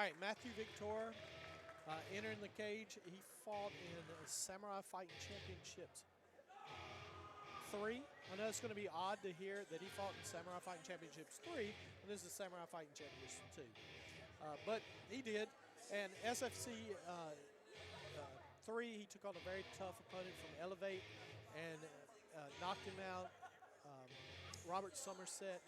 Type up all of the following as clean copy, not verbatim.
right, Matthew.viktora entering the cage. He fought in Samurai Fighting Championships 3. I know it's going to be odd to hear that he fought in Samurai Fighting Championships 3, and this is Samurai Fighting Championships 2. But he did. And SFC 3, he took on a very tough opponent from Elevate and knocked him out. Robert Somerset,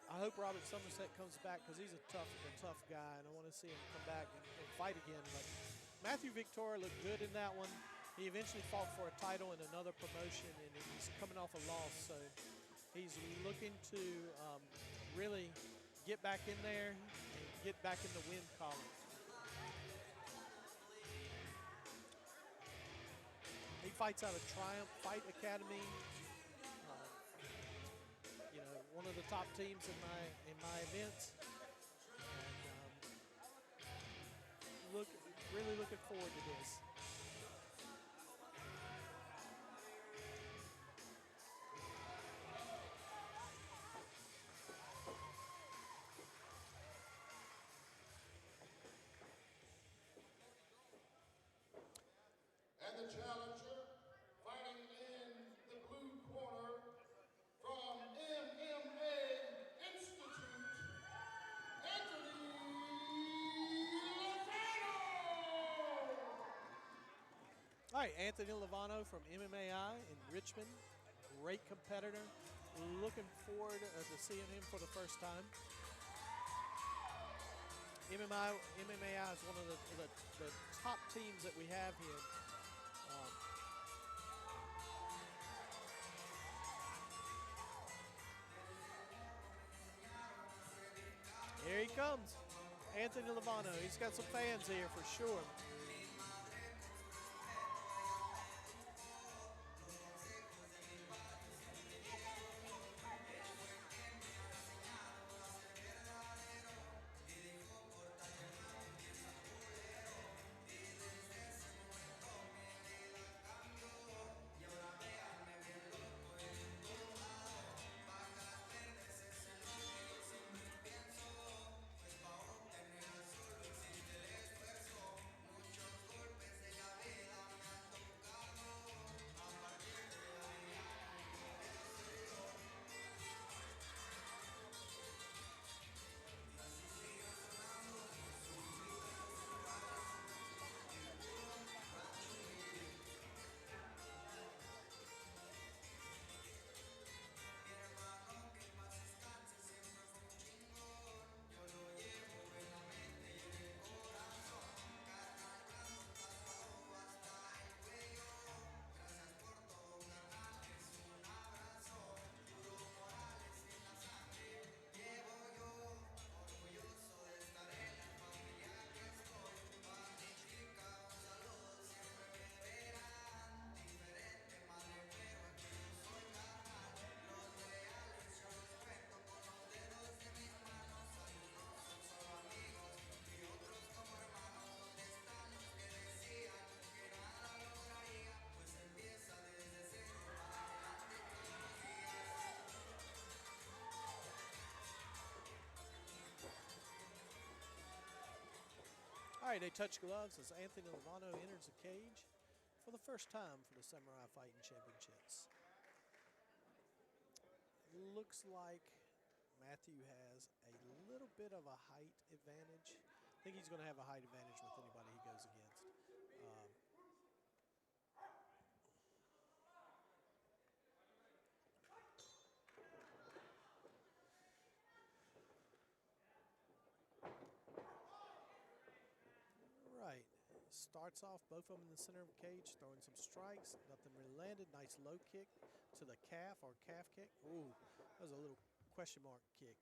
I hope Robert Somerset comes back because he's a tough guy, and I want to see him come back and fight again. But Matthew.viktora looked good in that one. He eventually fought for a title in another promotion, and he's coming off a loss, so he's looking to really get back in there and get back in the win column. He fights out of Triumph Fight Academy. One of the top teams in my events, and really looking forward to this. And the challenger fighting in the blue corner from MMA Institute, Anthony Lozano. All right, Anthony Lozano from MMAI in Richmond, great competitor. Looking forward to seeing him for the first time. MMAI is one of the top teams that we have here. Here he comes, Anthony Lozano. He's got some fans here for sure. All right, they touch gloves as Anthony Lozano enters the cage for the first time for the Samurai Fighting Championships. Looks like Matthew has a little bit of a height advantage. I think he's going to have a height advantage with anybody he goes against. Right, starts off both of them in the center of the cage, throwing some strikes. Nothing really landed. Nice low kick to the calf or calf kick. Ooh, that was a little question mark kick.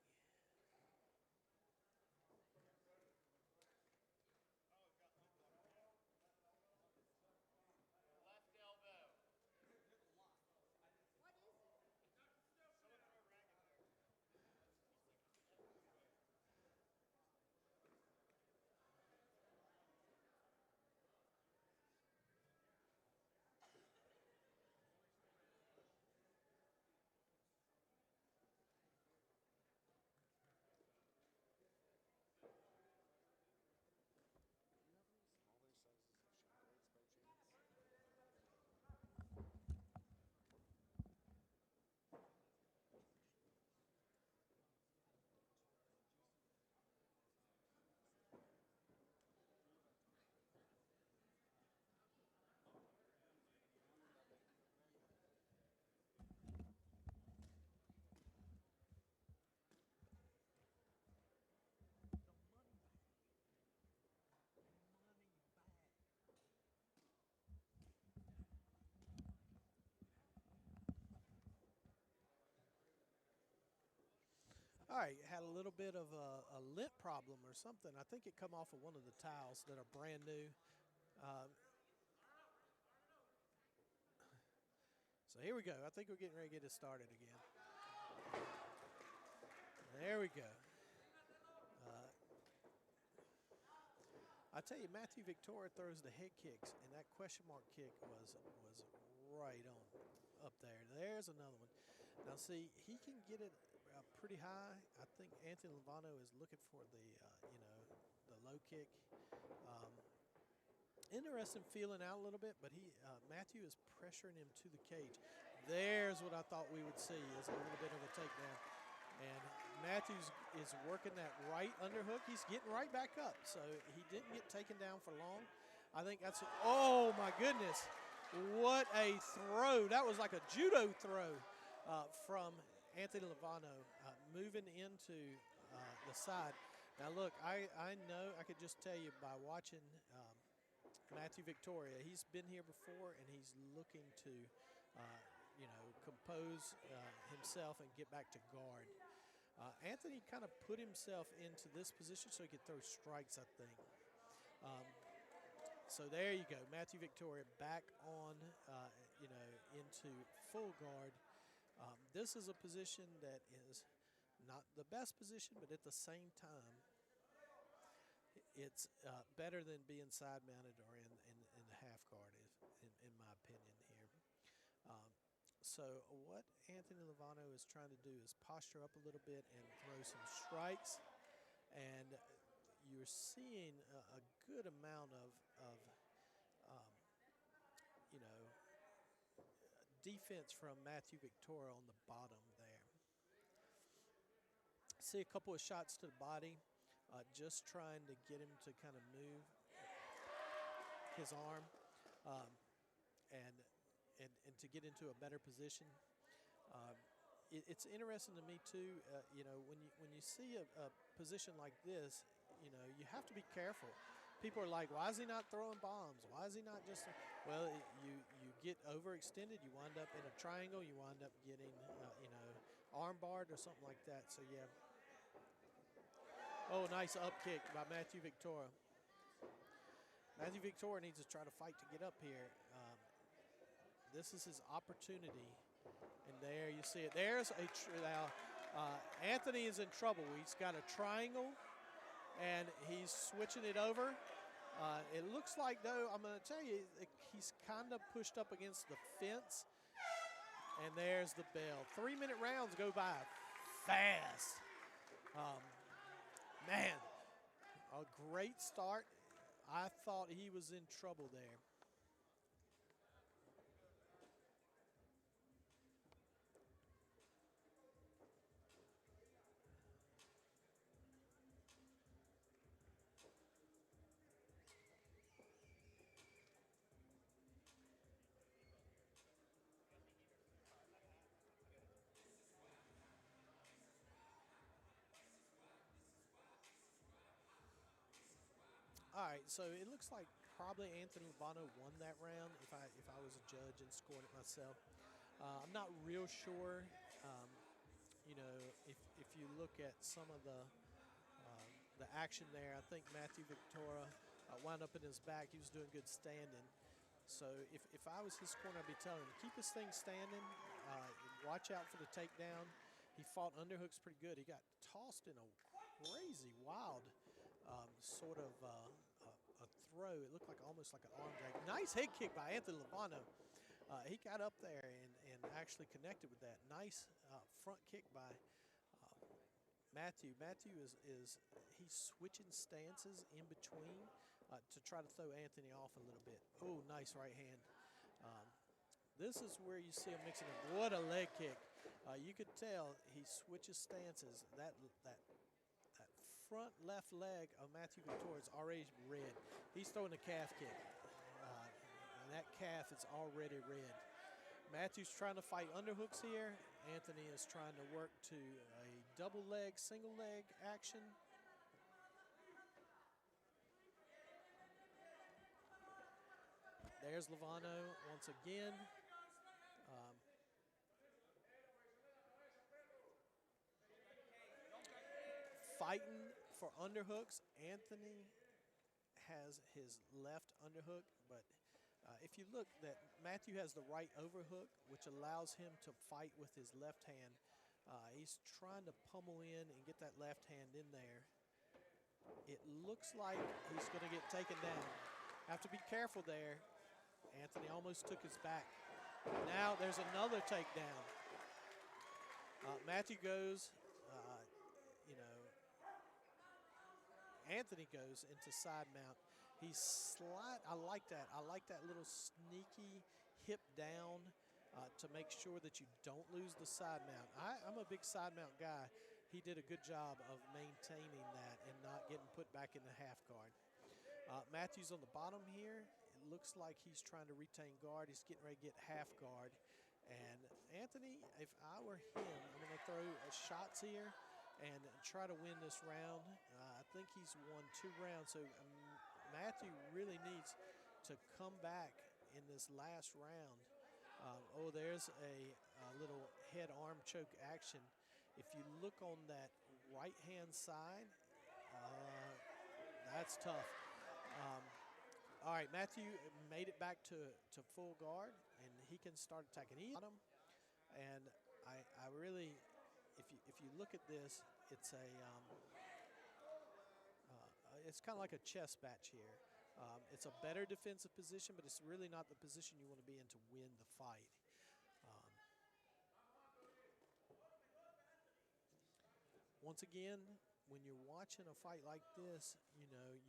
All right, had a little bit of a lint problem or something. I think it come off of one of the tiles that are brand new. Uh, so here we go. I think we're getting ready to get it started again. There we go. I tell you, Matthew.Viktora throws the head kicks, and that question mark kick was right on up there. There's another one. Now, see, he can get it pretty high. I think Anthony Lovano is looking for the the low kick. Interesting feeling out a little bit, but Matthew is pressuring him to the cage. There's what I thought we would see is a little bit of a takedown. And Matthews is working that right underhook. He's getting right back up, so he didn't get taken down for long. I think that's – oh, my goodness. What a throw. That was like a judo throw from Anthony Lovano moving into the side. Now, look, I know I could just tell you by watching Matthew.Viktora, he's been here before, and he's looking to compose himself and get back to guard. Anthony kind of put himself into this position so he could throw strikes, I think. So there you go, Matthew.Viktora back on, into full guard. This is a position that is not the best position, but at the same time, it's better than being side mounted or in the half guard, in my opinion here. So what Anthony Lovano is trying to do is posture up a little bit and throw some strikes. And you're seeing a good amount of defense from Matthew.Viktora on the bottom there. See a couple of shots to the body, just trying to get him to kind of move his arm and to get into a better position. It's interesting to me too. When you see a position like this, you have to be careful. People are like, "Why is he not throwing bombs? Why is he not just?" Well, you get overextended. You wind up in a triangle. You wind up getting arm barred or something like that. So yeah. Oh, nice up kick by Matthew.Viktora. Matthew.Viktora needs to try to fight to get up here. This is his opportunity. And there you see it. There's now Anthony is in trouble. He's got a triangle, and he's switching it over. It looks like, though, I'm going to tell you, he's kind of pushed up against the fence. And there's the bell. 3-minute rounds go by fast. Man, a great start. I thought he was in trouble there. All right, so it looks like probably Anthony Lovano won that round if I was a judge and scored it myself. I'm not real sure. If you look at some of the action there, I think Matthew.Viktora wound up in his back. He was doing good standing. So if I was his corner, I'd be telling him, keep this thing standing. Watch out for the takedown. He fought underhooks pretty good. He got tossed in a crazy, wild sort of a throw. It looked like almost like an arm drag. Nice head kick by Anthony Lovano. He got up there and actually connected with that. Nice front kick by Matthew. Matthew he's switching stances in between to try to throw Anthony off a little bit. Oh, nice right hand. This is where you see him mixing up. What a leg kick. You could tell he switches stances. That front left leg of Matthew.Viktora is already red. He's throwing a calf kick, and that calf is already red. Matthew's trying to fight underhooks here. Anthony is trying to work to a double leg, single leg action. There's Lovano once again. fighting for underhooks. Anthony has his left underhook, but if you look, that Matthew has the right overhook, which allows him to fight with his left hand. He's trying to pummel in and get that left hand in there. It looks like he's going to get taken down. Have to be careful there. Anthony almost took his back. Now there's another takedown. Matthew goes, Anthony goes into side mount. I like that. I like that little sneaky hip down to make sure that you don't lose the side mount. I'm a big side mount guy. He did a good job of maintaining that and not getting put back in the half guard. Matthew's on the bottom here. It looks like he's trying to retain guard. He's getting ready to get half guard. And Anthony, if I were him, I'm going to throw shots here and try to win this round. I think he's won 2 rounds, so Matthew really needs to come back in this last round. There's a little head arm choke action. If you look on that right hand side, that's tough. All right, Matthew made it back to full guard, and he can start attacking. He hit him, and I really, if you look at this, it's it's kind of like a chess match here. It's a better defensive position, but it's really not the position you want to be in to win the fight. Once again, when you're watching a fight like this, you know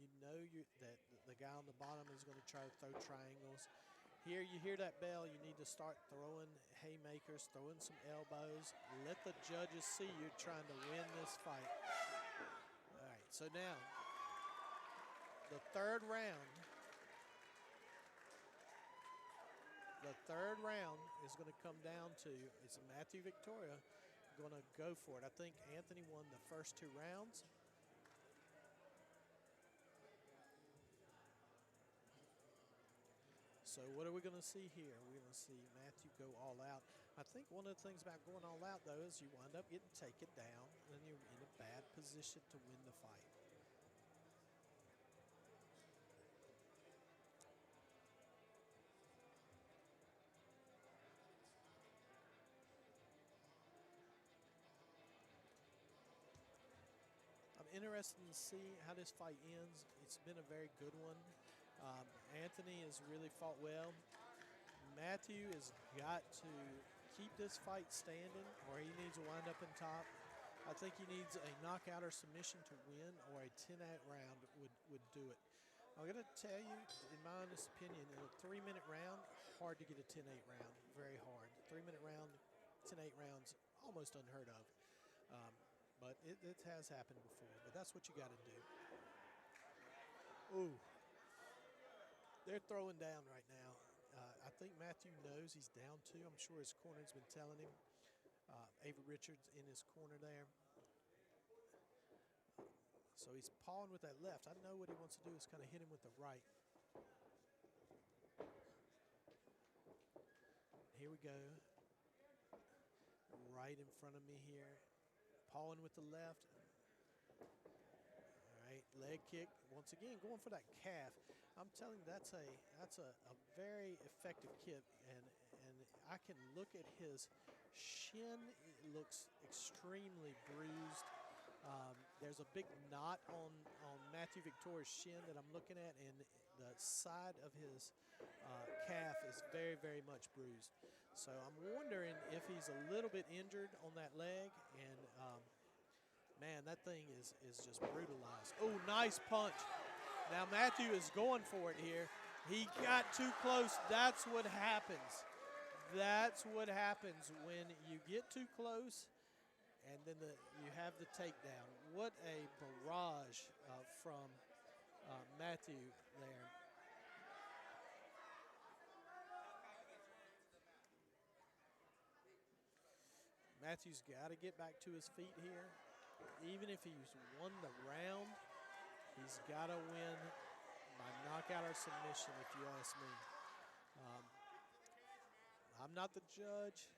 that the guy on the bottom is going to try to throw triangles. Here you hear that bell, you need to start throwing haymakers, throwing some elbows. Let the judges see you're trying to win this fight. All right, so now the third round is going to come down to, it's Matthew.Viktora going to go for it. I think Anthony won the first 2 rounds. So what are we going to see here? We're going to see Matthew go all out. I think one of the things about going all out, though, is you wind up getting taken down, and you're in a bad position to win the fight. I'm interested to see how this fight ends. It's been a very good one. Anthony has really fought well. Matthew has got to keep this fight standing, or he needs to wind up in top. I think he needs a knockout or submission to win, or a 10-8 round would do it. I'm going to tell you, in my honest opinion, in a 3-minute round, hard to get a 10-8 round, very hard. 3-minute round, 10-8 rounds, almost unheard of. But it has happened before, but that's what you got to do. Ooh. They're throwing down right now. I think Matthew knows he's down 2. I'm sure his corner's been telling him. Avery Richards in his corner there. So he's pawing with that left. I know what he wants to do is kind of hit him with the right. Here we go. Right in front of me here. Pawing with the left. All right, leg kick. Once again, going for that calf. I'm telling you, that's a very effective kick, and I can look at his shin. It looks extremely bruised. There's a big knot on Matthew.Viktora's shin that I'm looking at, and the side of his calf is very, very much bruised. So I'm wondering if he's a little bit injured on that leg, and man, that thing is just brutalized. Oh, nice punch. Now Matthew is going for it here. He got too close. That's what happens. That's what happens when you get too close, and then you have the takedown. What a barrage from Matthew there. Matthew's got to get back to his feet here. Even if he's won the round, he's got to win by knockout or submission, if you ask me. I'm not the judge,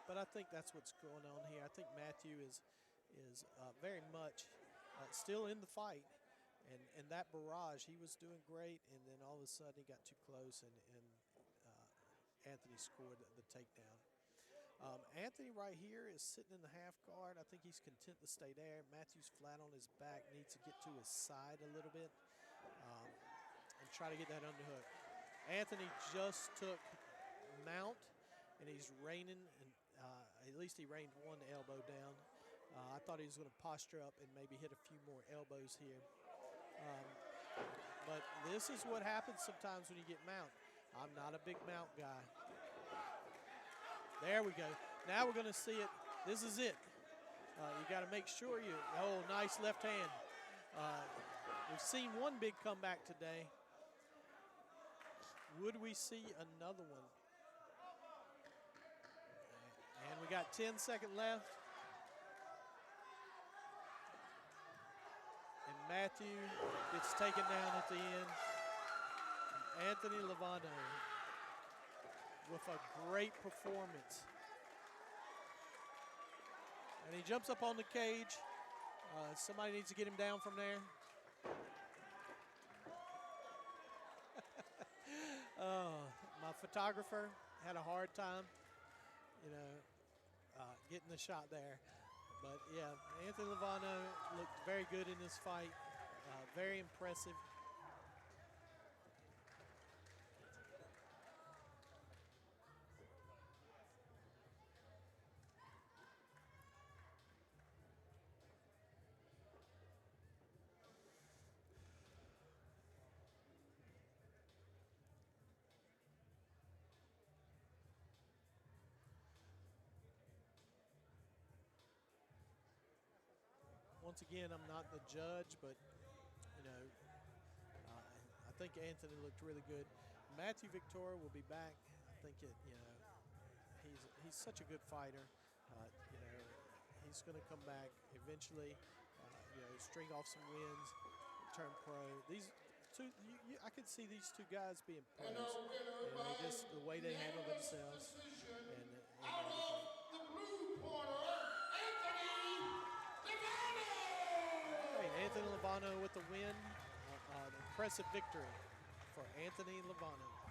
but I think that's what's going on here. I think Matthew is is very much still in the fight. And that barrage, he was doing great, and then all of a sudden he got too close, and Anthony scored the takedown. Anthony right here is sitting in the half guard. I think he's content to stay there. Matthew's flat on his back, needs to get to his side a little bit and try to get that underhook. Anthony just took mount, and he's reining, and at least he reined one elbow down. I thought he was going to posture up and maybe hit a few more elbows here. But this is what happens sometimes when you get mount. I'm not a big mount guy. There we go. Now we're going to see it. This is it. You got to make sure you, oh, nice left hand. We've seen one big comeback today. Would we see another one? And we got 10 seconds left. And Matthew gets taken down at the end. And Anthony Lovano with a great performance. And he jumps up on the cage. Somebody needs to get him down from there. My photographer had a hard time, getting the shot there. But yeah, Anthony Lovano looked very good in this fight. Very impressive. Once again, I'm not the judge, but I think Anthony looked really good. Matthew.Viktora will be back. I think he's such a good fighter. He's going to come back eventually. String off some wins, turn pro. These two, I could see these two guys being pros. Just the way they handle themselves and out everything. of the blue corner, Anthony Lovano. Hey, Anthony Lovano with the win. An impressive victory for Anthony Lovano.